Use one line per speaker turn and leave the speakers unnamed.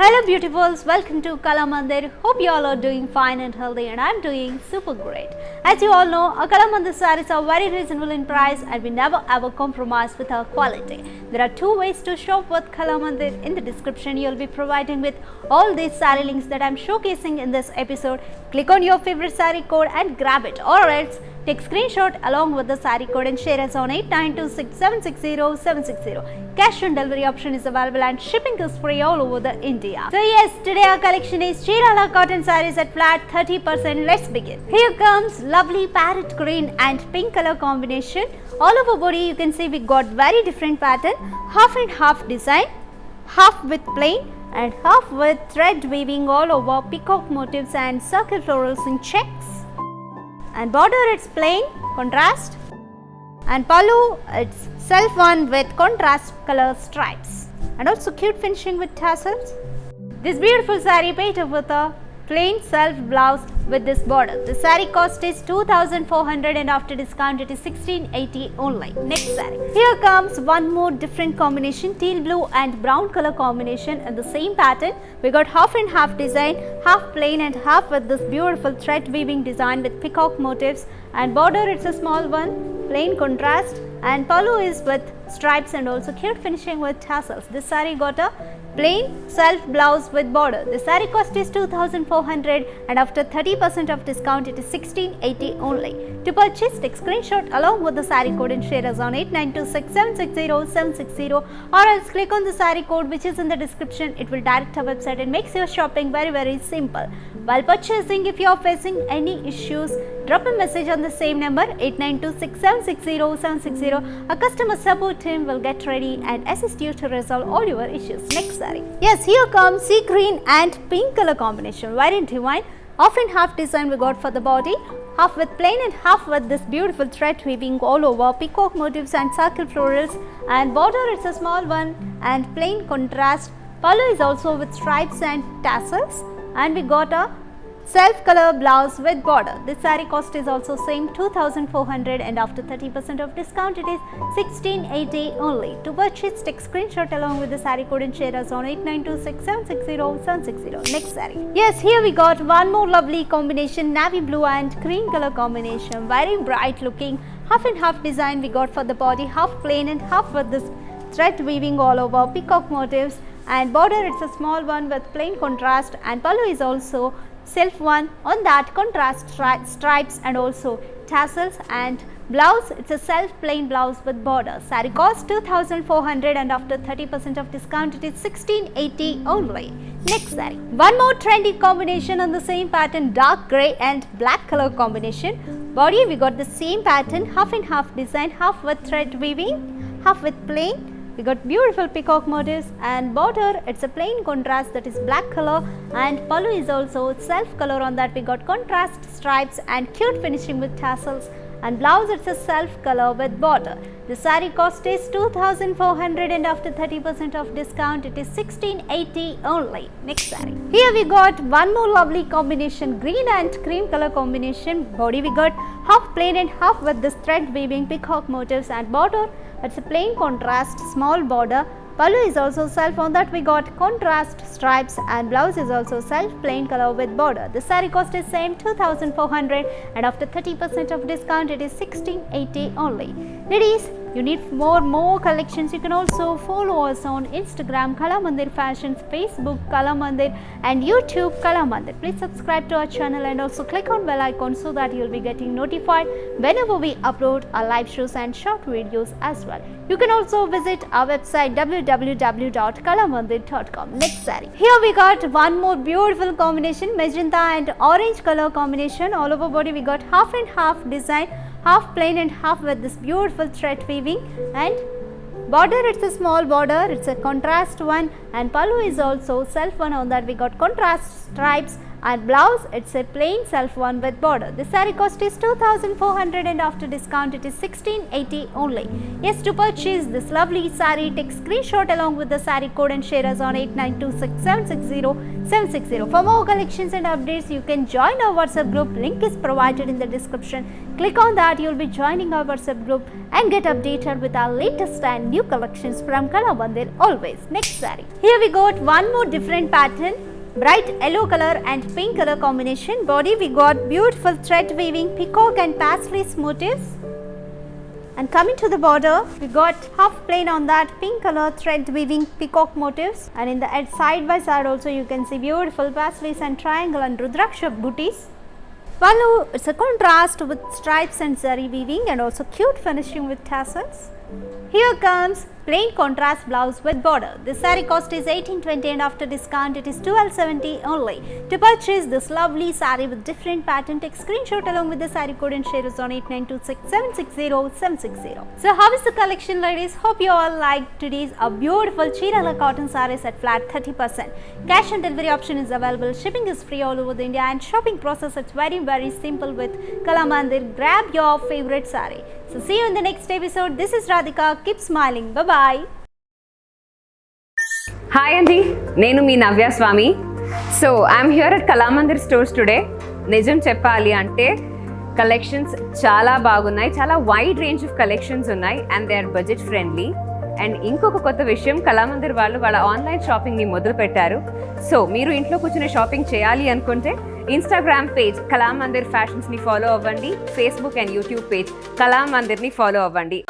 Hello beautifuls, welcome to Kala Mandir. Hope you all are doing fine and healthy, and I'm doing super great. As you all know, our Kala Mandir sarees are very reasonable in price and we never ever compromise with our quality. There are two ways to shop with Kala Mandir. In the description you'll be providing with all these saree links that I'm showcasing in this episode. Click on your favorite saree code and grab it, or else take screenshot along with the saree code and share us on 8926760760. Cash on delivery option is available and shipping is free all over the India. So yes, today our collection is Chirala cotton sarees at flat 30%. Let's begin. Here comes lovely parrot green and pink color combination. All over body you can see we got very different pattern, half and half design, half with plain and half with thread weaving all over peacock motifs and circle florals in checks. And border it's plain contrast, and pallu it's self one with contrast color stripes and also cute finishing with tassels. This beautiful saree paired up with a plain self blouse with this border. The saree cost is 2400 and after discount it is 1680 only. Next saree. Here comes one more different combination, teal blue and brown color combination in the same pattern. We got half and half design, half plain and half with this beautiful thread weaving design with peacock motifs, and border it's a small one, plain contrast, and pallu is with stripes and also cute finishing with tassels. This saree got a plain self blouse with border. The saree cost is 2400 and after 30% of discount it is 1680 only. To purchase, take screenshot along with the saree code and share us on 8926760760, or else click on the saree code which is in the description. It will direct our website and makes your shopping very simple. While purchasing, if you are facing any issues, drop a message on the same number 8926760760. A customer support team will get ready and assist you to resolve all your issues. Next saree. Yes, here comes sea green and pink color combination, very divine. Half and half design we got for the body, half with plain and half with this beautiful thread weaving all over peacock motifs and circle florals, and border it's a small one and plain contrast. Pallu is also with stripes and tassels, and we got a self color blouse with border. This saree cost is also same 2400 and after 30% of discount it is 1680 only. To purchase, take screenshot along with the saree code and share us on 8926760760. Next saree. Yes, here we got one more lovely combination, navy blue and cream color combination, very bright looking. Half and half design we got for the body, half plain and half with this thread weaving all over peacock motifs, and border it's a small one with plain contrast, and pallu is also self one, on that contrast stripes and also tassels, and blouse it's a self plain blouse with border. Saree cost 2400 and after 30% of discount it is 1680 only. Next saree. One more trendy combination on the same pattern, dark grey and black color combination. Body we got the same pattern, half and half design, half with thread weaving, half with plain. We got beautiful peacock motifs, and border it's a plain contrast that is black color, and pallu is also self color, on that we got contrast stripes and cute finishing with tassels, and blouse it's a self color with border. The saree cost is 2400 and after 30% of discount it is 1680 only. Next saree. Here we got one more lovely combination, green and cream color combination. Body we got half plain and half with this thread weaving peacock motifs, and border it's a plain contrast small border. Pallu is also self, on that we got contrast stripes, and blouse is also self plain color with border. The saree cost is same 2400 and after 30% of discount it is 1680 only. Ladies, you need more collections, you can also follow us on Instagram Kala Mandir Fashions, Facebook Kala Mandir, and YouTube Kala Mandir. Please subscribe to our channel and also click on bell icon so that you will be getting notified whenever we upload our live shows and short videos as well. You can also visit our website www.kalamandir.com. Next saree. Here we got one more beautiful combination, magenta and orange color combination. All over body we got half and half design, half plain and half with this beautiful thread weaving, and border it's a small border, it's a contrast one, and pallu is also self one, on that we got contrast stripes, and blouse it's a plain self one with border. The saree cost is 2400 and after discount it is 1680 only. Yes, to purchase this lovely saree, take screenshot along with the saree code and share us on 8926760760. For more collections and updates you can join our WhatsApp group. Link is provided in the description. Click on that, you will be joining our WhatsApp group and get updated with our latest and new collections from Kalamandir always. Next saree. Here we got one more different pattern. Bright yellow color and pink color combination. Body we got beautiful thread weaving peacock and paisley motifs. And coming to the border, we got half plain on that pink color thread weaving peacock motifs. And in the side by side also you can see beautiful paisleys and triangle and rudraksha booties. Pallu, it's a contrast with stripes and zari weaving and also cute finishing with tassels. Here comes plain contrast blouse with border. The saree cost is 1820 and after discount it is 1270 only. To purchase this lovely saree with different pattern, take screenshot along with the saree code and share us on 8926760760. So how is the collection, ladies? Hope you all liked today's beautiful Chirala cotton sarees at flat 30%. Cash on delivery option is available. Shipping is free all over the India and shopping process it's very simple with Kalamandir. Grab your favorite saree. So see you in the next episode. This is Radhika. Keep smiling. Bye-bye.
Hi అండి, నేను మీ Navya Swami. So I'm here at Kalamandir stores today. నిజం చెప్పాలి అంటే collections చాలా బాగున్నాయి, చాలా wide range of collections ఉన్నాయి and they are budget friendly. And ఇంకొక కొత్త విషయం, కళామందిర్ వాళ్ళు వాళ్ళ ఆన్లైన్ షాపింగ్ని మొదలు పెట్టారు. సో మీరు ఇంట్లో కూర్చొని షాపింగ్ చేయాలి అనుకుంటే ఇన్స్టాగ్రామ్ పేజ్ కళామందిర్ ఫ్యాషన్స్ని ఫాలో అవ్వండి, ఫేస్బుక్ అండ్ యూట్యూబ్ పేజ్ కళామందిర్ని ఫాలో అవ్వండి.